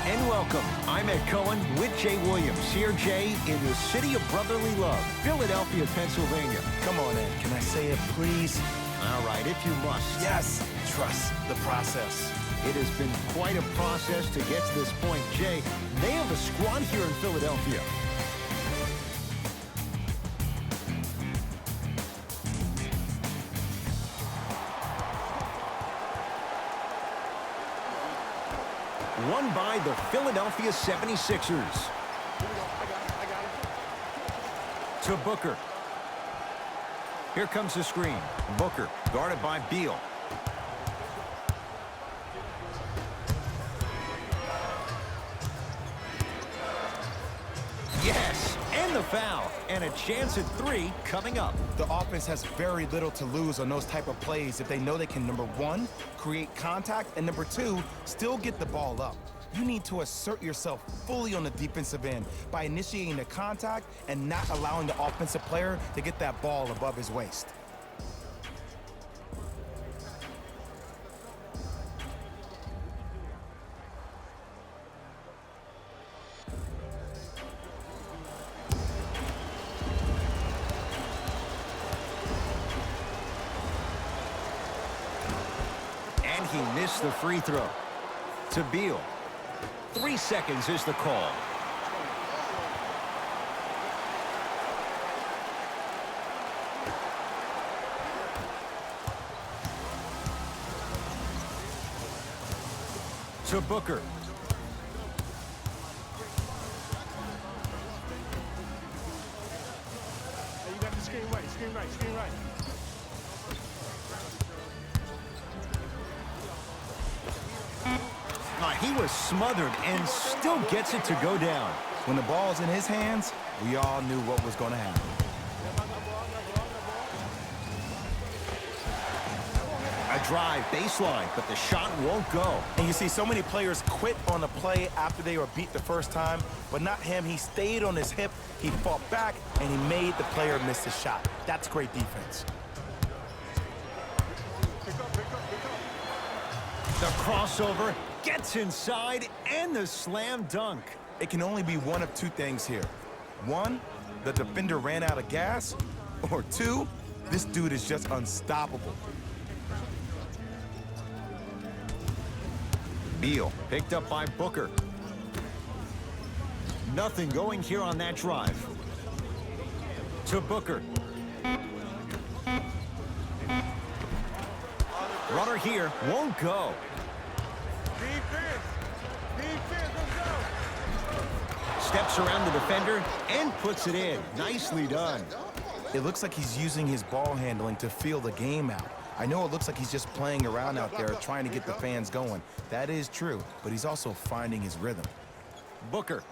And welcome. I'm Ed Cohen with Jay Williams. Here, Jay, in the city of brotherly love, Philadelphia, Pennsylvania. Come on, Ed. Can I say it, please? All right, if you must. Yes. Trust the process. It has been quite a process to get to this point. Jay, they have a squad here in Philadelphia. Won by the Philadelphia 76ers. To Booker. Here comes the screen. Booker, guarded by Beal. Yes, and the foul. And a chance at three coming up. The offense has very little to lose on those type of plays if they know they can, number one, create contact, and number two, still get the ball up. You need to assert yourself fully on the defensive end by initiating the contact and not allowing the offensive player to get that ball above his waist. And he missed the free throw. To Beal. 3 seconds is the call. To Booker. Hey, you got the screen right, screen right, screen right. He was smothered and still gets it to go down. When the ball's in his hands, we all knew what was going to happen. A drive baseline, but the shot won't go. And you see so many players quit on a play after they were beat the first time, but not him. He stayed on his hip, he fought back, and he made the player miss the shot. That's great defense. The crossover gets inside, and the slam dunk. It can only be one of two things here. One, the defender ran out of gas, or two, this dude is just unstoppable. Beal picked up by Booker. Nothing going here on that drive. To Booker. Runner here won't go. Defense, let's go. Steps around the defender and puts it in. Nicely done. It looks like he's using his ball handling to feel the game out. I know it looks like he's just playing around out there trying to get the fans going. That is true, but he's also finding his rhythm. Booker.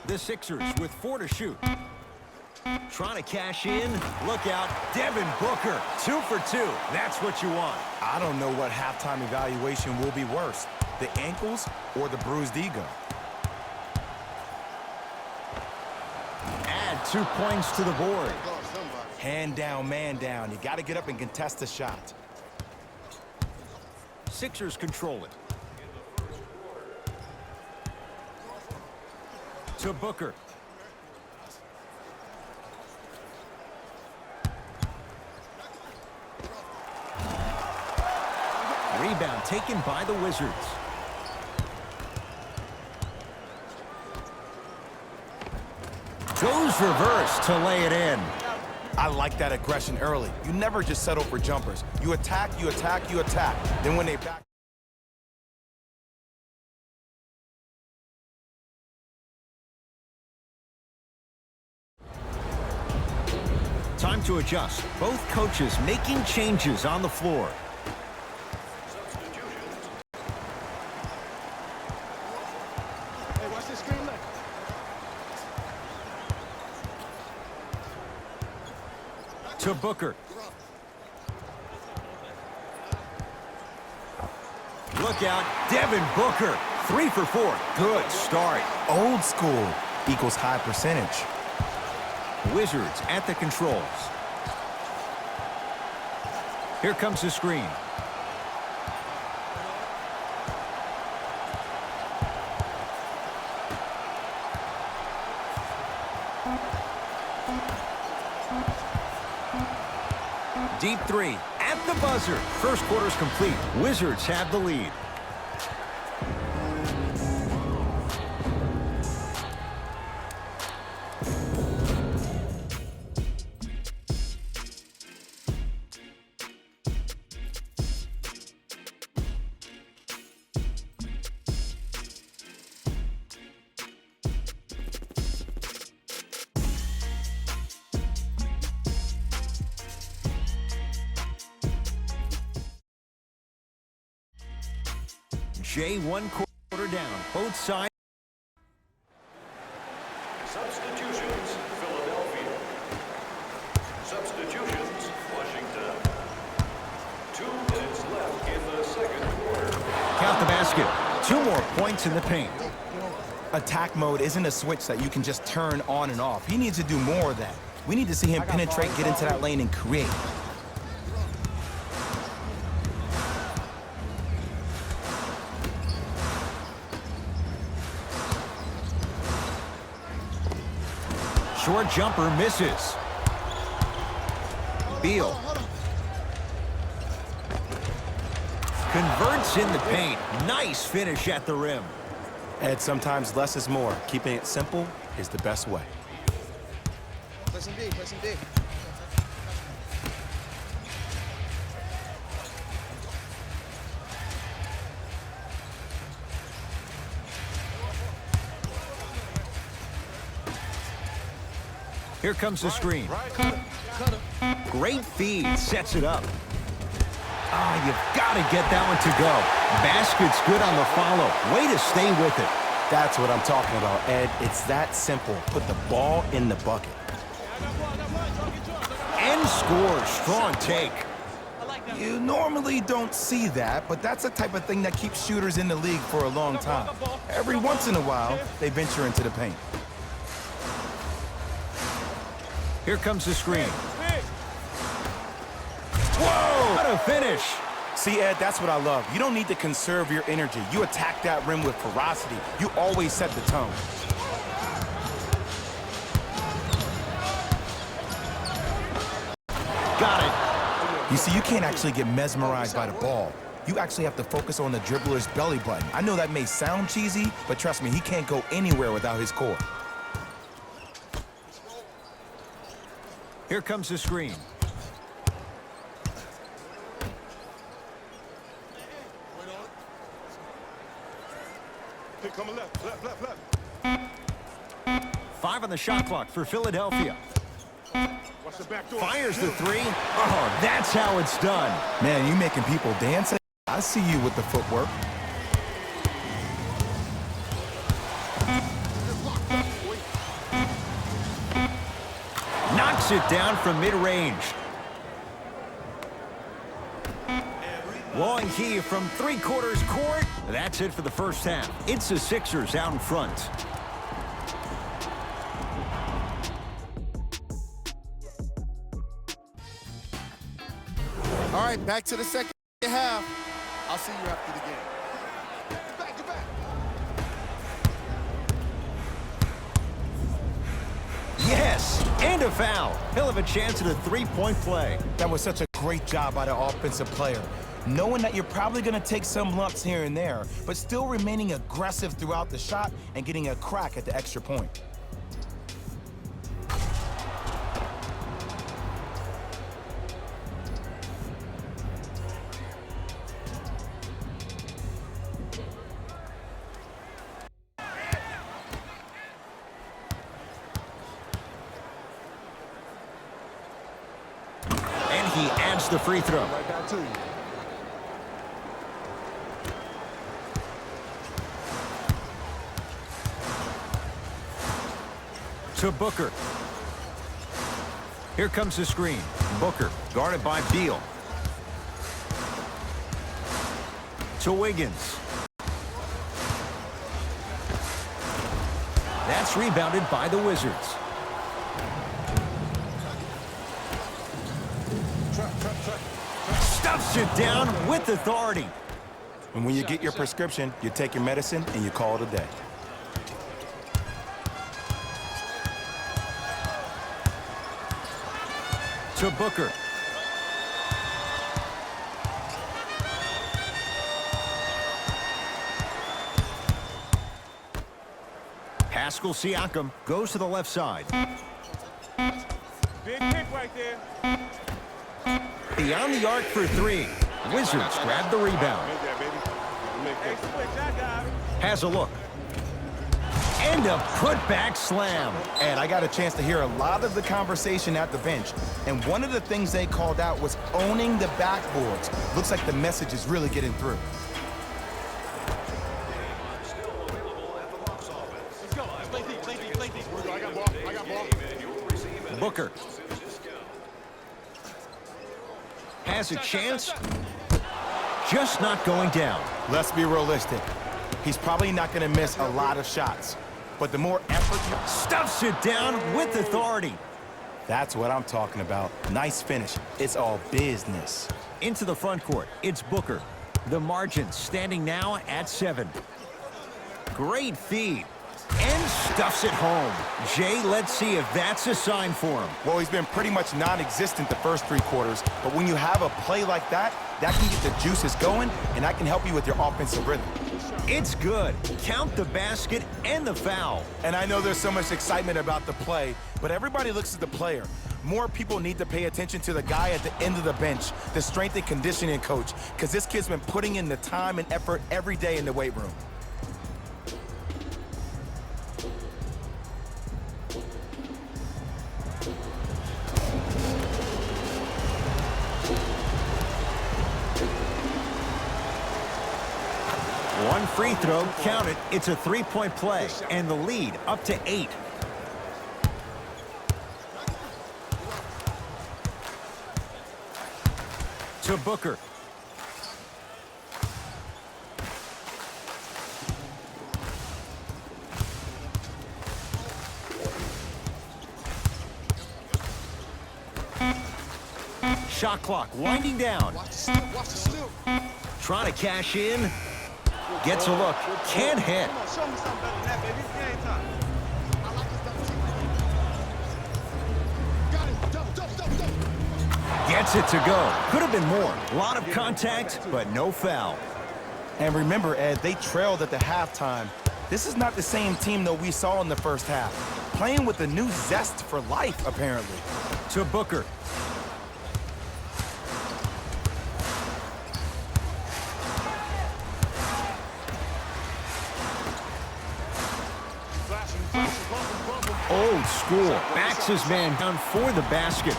The Sixers with 4 to shoot. Trying to cash in. Look out. Devin Booker. 2 for 2. That's what you want. I don't know what halftime evaluation will be worse, the ankles or the bruised ego. Add 2 points to the board. Hand down, man down. You got to get up and contest the shot. Sixers control it. To Booker. Rebound taken by the Wizards. Goes reverse to lay it in. I like that aggression early. You never just settle for jumpers. You attack, you attack, you attack. Then when they back... Time to adjust. Both coaches making changes on the floor. Hey, watch the screen left. To Booker. Look out, Devin Booker. 3 for 4. Good start. Old school equals high percentage. Wizards at the controls. Here comes the screen. Deep three at the buzzer. First quarter's complete. Wizards have the lead. Jay, 1 quarter down. Both sides. Substitutions, Philadelphia. Substitutions, Washington. 2 minutes left in the second quarter. Count the basket. 2 more points in the paint. Attack mode isn't a switch that you can just turn on and off. He needs to do more of that. We need to see him penetrate, get into that lane, and create. Short jumper misses. Beal. Converts in the paint. Nice finish at the rim. Ed, sometimes less is more. Keeping it simple is the best way. Play some D, play some D. Here comes the screen. Great feed. Sets it up. Ah, you've got to get that one to go. Basket's good on the follow. Way to stay with it. That's what I'm talking about, Ed. It's that simple. Put the ball in the bucket. And scores. Strong take. You normally don't see that, but that's the type of thing that keeps shooters in the league for a long time. Every once in a while, they venture into the paint. Here comes the screen. Whoa! What a finish. See, Ed, that's what I love. You don't need to conserve your energy. You attack that rim with ferocity. You always set the tone. Got it. You see, you can't actually get mesmerized by the ball. You actually have to focus on the dribbler's belly button. I know that may sound cheesy, but trust me, he can't go anywhere without his core. Here comes the screen. Hey, coming left, left, left, left. 5 on the shot clock for Philadelphia. Watch the back door. Fires the 3. Oh, that's how it's done. Man, you making people dance? I see you with the footwork. Knocks it down from mid-range. Long heave from 3/4 court. That's it for the first half. It's the Sixers out in front. All right, back to the second half. I'll see you after the game. Back to back. Yes, and a foul. He'll have a chance at a 3-point play. That was such a great job by the offensive player. Knowing that you're probably going to take some lumps here and there, but still remaining aggressive throughout the shot and getting a crack at the extra point. And he adds the free throw. Right back to you. To Booker. Here comes the screen. Booker, guarded by Beal. To Wiggins. That's rebounded by the Wizards. Stuffs it down with authority. And when you get your prescription, you take your medicine and you call it a day. To Booker. Pascal Siakam goes to the left side. Big kick right there. Beyond the arc for three. Wizards grab the rebound. Make that, baby. Make Hey, that. switch, I got it. Has a look. And a putback slam. And I got a chance to hear a lot of the conversation at the bench. And one of the things they called out was owning the backboards. Looks like the message is really getting through. Still available at the box office. Let's go. Play deep, play deep, play deep. I got ball. I got ball. And you'll receive an Booker exclusive discount. has a chance. Just not going down. Let's be realistic. He's probably not going to miss a lot of shots. But the more effort you... Stuffs it down with authority. That's what I'm talking about. Nice finish. It's all business. Into the front court, it's Booker. The margin standing now at 7. Great feed. And stuffs it home. Jay, let's see if that's a sign for him. Well, he's been pretty much non-existent the first 3 quarters, but when you have a play like that, that can get the juices going, and that can help you with your offensive rhythm. It's good. Count the basket and the foul. And I know there's so much excitement about the play, but everybody looks at the player. More people need to pay attention to the guy at the end of the bench, the strength and conditioning coach, because this kid's been putting in the time and effort every day in the weight room. One free throw, count it. It's a 3-point play, and the lead up to 8. To Booker. Shot clock winding down. Watch the slip, watch the slip. Trying to cash in. Gets a look. Can't hit. Come on, show me something better than that, baby. It's game time. I like this double team. Got it. Double, double, double, double. Gets it to go. Could have been more. A lot of contact, but no foul. And remember, Ed, they trailed at the halftime. This is not the same team that we saw in the first half. Playing with a new zest for life, apparently. To Booker. Flashing, flashing, bumping, bumping. Old school. Backs his man down for the basket.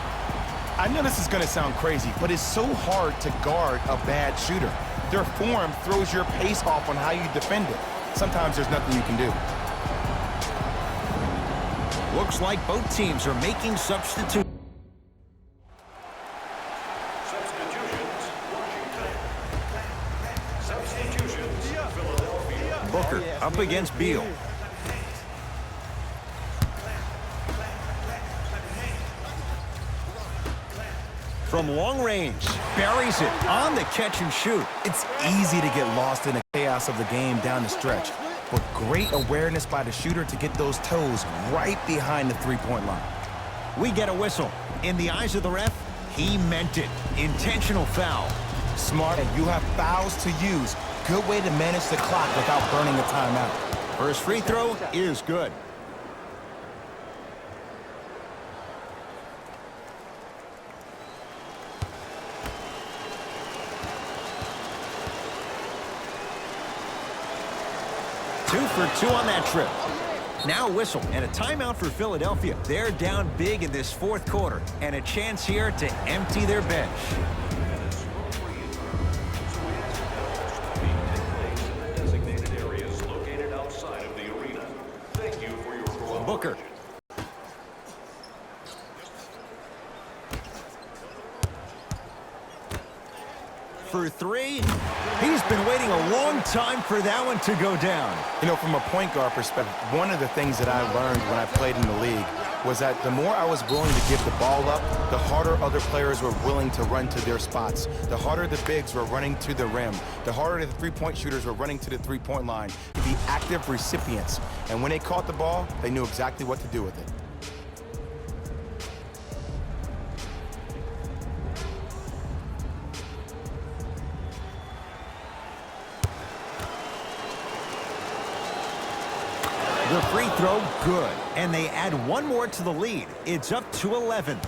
I know this is going to sound crazy, but it's so hard to guard a bad shooter. Their form throws your pace off on how you defend it. Sometimes there's nothing you can do. Looks like both teams are making substitutions. Substitutions, Washington. Substitutions, Philadelphia. Booker up against Beal. From long range, buries it on the catch and shoot. It's easy to get lost in the chaos of the game down the stretch, but great awareness by the shooter to get those toes right behind the three-point line. We get a whistle. In the eyes of the ref, he meant it. Intentional foul. Smart, and you have fouls to use. Good way to manage the clock without burning a timeout. First free throw is good. Two for two on that trip. Now a whistle and a timeout for Philadelphia. They're down big in this fourth quarter and a chance here to empty their bench. Designated areas located outside of the arena. Thank you for your cooperation. Booker. For three. He's been waiting a long time for that one to go down. You know, from a point guard perspective, one of the things that I learned when I played in the league was that the more I was willing to give the ball up, the harder other players were willing to run to their spots. The harder the bigs were running to the rim. The harder the three-point shooters were running to the three-point line to be active recipients. And when they caught the ball, they knew exactly what to do with it. The free throw, good. And they add one more to the lead. It's up to 11.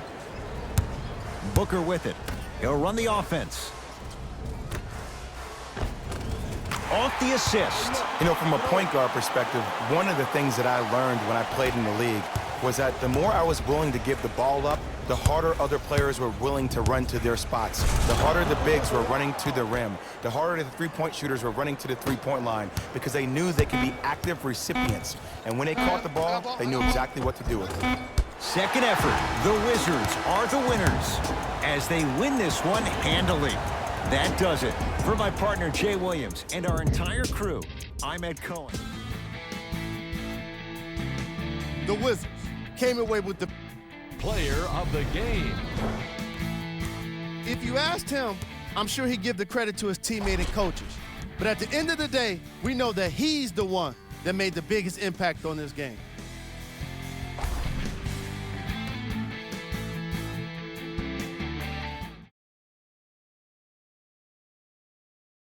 Booker with it. He'll run the offense. Off the assist. You know, from a point guard perspective, one of the things that I learned when I played in the league was that the more I was willing to give the ball up, the harder other players were willing to run to their spots. The harder the bigs were running to the rim. The harder the three-point shooters were running to the three-point line because they knew they could be active recipients. And when they caught the ball, they knew exactly what to do with it. Second effort. The Wizards are the winners as they win this one handily. That does it. For my partner, Jay Williams, and our entire crew, I'm Ed Cohen. The Wizards came away with the Player of the game. If you asked him, I'm sure he'd give the credit to his teammate and coaches. But at the end of the day, we know that he's the one that made the biggest impact on this game.